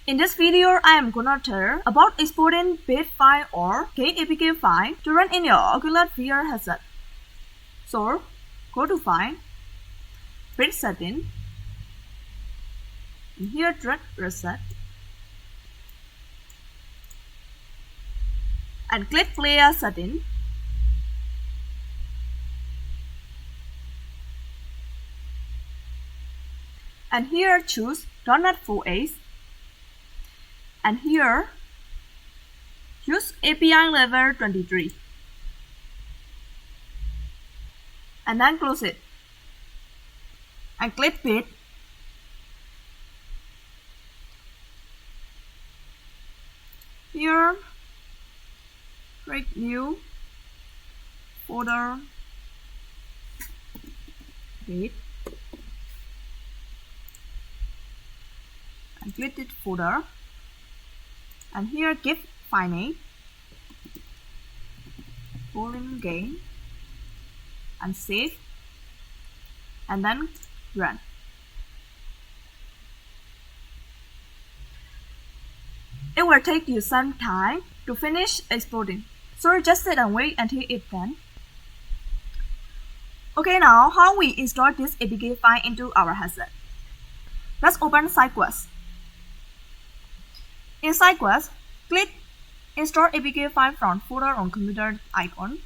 In this video, I am gonna tell about exporting bit file or KEISUUGIKEN file to run in your Oculus VR headset. So, go to File, Bit Setting, and here drag Reset, and click Player Setting. And here choose .NET 4.8. And here, use API level 23. And then close it. And click Bit. Here, create new folder, Bit. And click it folder. And here give file name, volume gain, and save, and then run. It will take you some time to finish exporting, so just sit and wait until it's done. Okay, now how we install this APK file into our headset? Let's open SideQuest. In SideQuest, click Install APK file from folder on computer icon.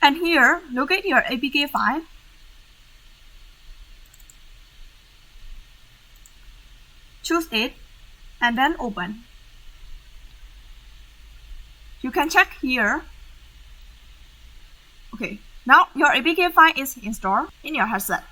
And here, locate your APK file. Choose it, and then open. You can check here. Okay, now your APK file is installed in your headset.